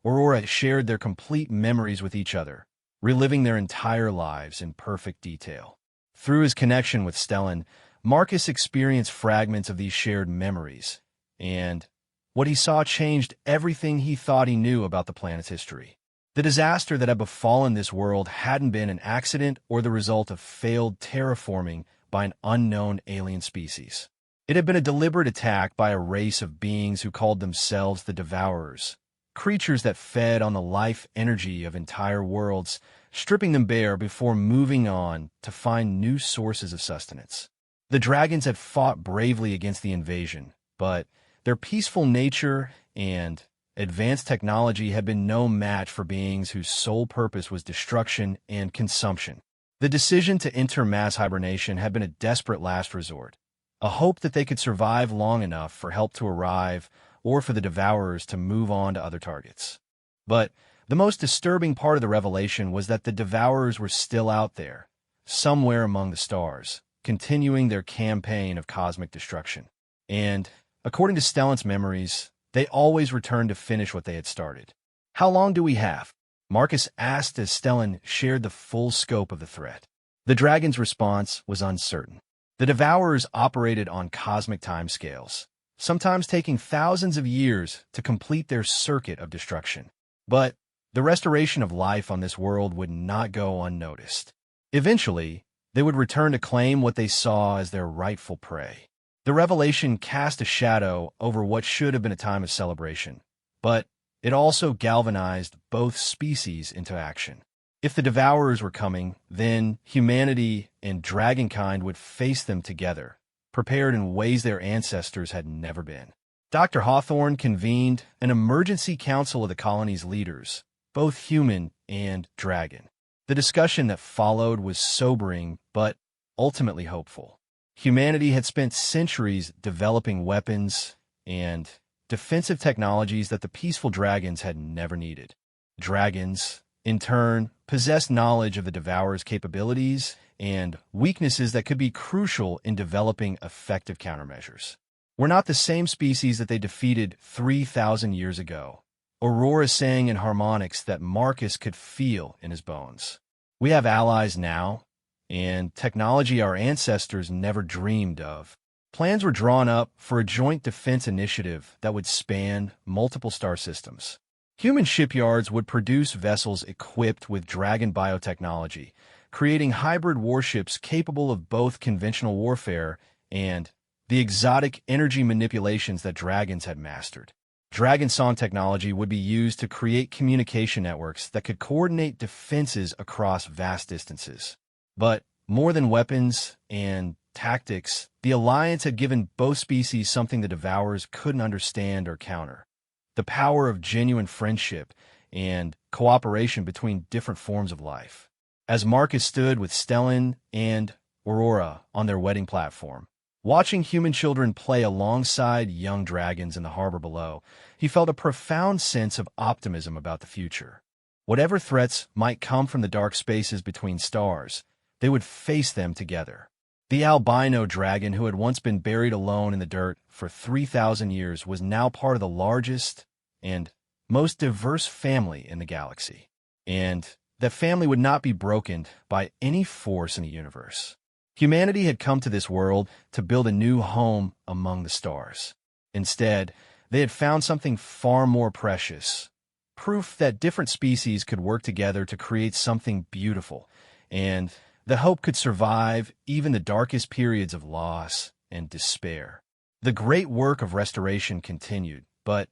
Aurora shared their complete memories with each other, reliving their entire lives in perfect detail. Through his connection with Stellan, Marcus experienced fragments of these shared memories, and what he saw changed everything he thought he knew about the planet's history. The disaster that had befallen this world hadn't been an accident or the result of failed terraforming by an unknown alien species. It had been a deliberate attack by a race of beings who called themselves the Devourers, creatures that fed on the life energy of entire worlds, stripping them bare before moving on to find new sources of sustenance. The dragons had fought bravely against the invasion, but their peaceful nature and advanced technology had been no match for beings whose sole purpose was destruction and consumption. The decision to enter mass hibernation had been a desperate last resort, a hope that they could survive long enough for help to arrive or for the Devourers to move on to other targets. But the most disturbing part of the revelation was that the Devourers were still out there, somewhere among the stars, continuing their campaign of cosmic destruction. And, according to Stellan's memories, they always returned to finish what they had started. How long do we have? Marcus asked as Stellan shared the full scope of the threat. The dragon's response was uncertain. The Devourers operated on cosmic timescales, sometimes taking thousands of years to complete their circuit of destruction. But the restoration of life on this world would not go unnoticed. Eventually, they would return to claim what they saw as their rightful prey. The revelation cast a shadow over what should have been a time of celebration, but it also galvanized both species into action. If the Devourers were coming, then humanity and dragonkind would face them together, prepared in ways their ancestors had never been. Dr. Hawthorne convened an emergency council of the colony's leaders, both human and dragon. The discussion that followed was sobering, but ultimately hopeful. Humanity had spent centuries developing weapons and defensive technologies that the peaceful dragons had never needed. Dragons, in turn, possessed knowledge of the Devourer's capabilities and weaknesses that could be crucial in developing effective countermeasures. We're not the same species that they defeated 3,000 years ago. Aurora sang in harmonics that Marcus could feel in his bones. We have allies now, and technology our ancestors never dreamed of. Plans were drawn up for a joint defense initiative that would span multiple star systems. Human shipyards would produce vessels equipped with dragon biotechnology, creating hybrid warships capable of both conventional warfare and the exotic energy manipulations that dragons had mastered. Dragon Song technology would be used to create communication networks that could coordinate defenses across vast distances. But more than weapons and tactics, the Alliance had given both species something the Devourers couldn't understand or counter: the power of genuine friendship and cooperation between different forms of life. As Marcus stood with Stellan and Aurora on their wedding platform, watching human children play alongside young dragons in the harbor below, he felt a profound sense of optimism about the future. Whatever threats might come from the dark spaces between stars, they would face them together. The albino dragon, who had once been buried alone in the dirt for 3,000 years, was now part of the largest and most diverse family in the galaxy. And that family would not be broken by any force in the universe. Humanity had come to this world to build a new home among the stars. Instead, they had found something far more precious: proof that different species could work together to create something beautiful, and that hope could survive even the darkest periods of loss and despair. The great work of restoration continued, but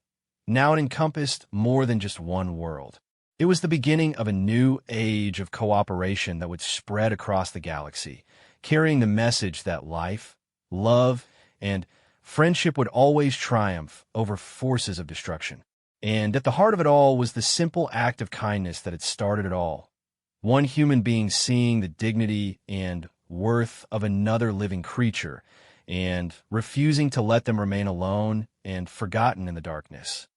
now it encompassed more than just one world. It was the beginning of a new age of cooperation that would spread across the galaxy, carrying the message that life, love, and friendship would always triumph over forces of destruction. And at the heart of it all was the simple act of kindness that had started it all. One human being seeing the dignity and worth of another living creature and refusing to let them remain alone and forgotten in the darkness.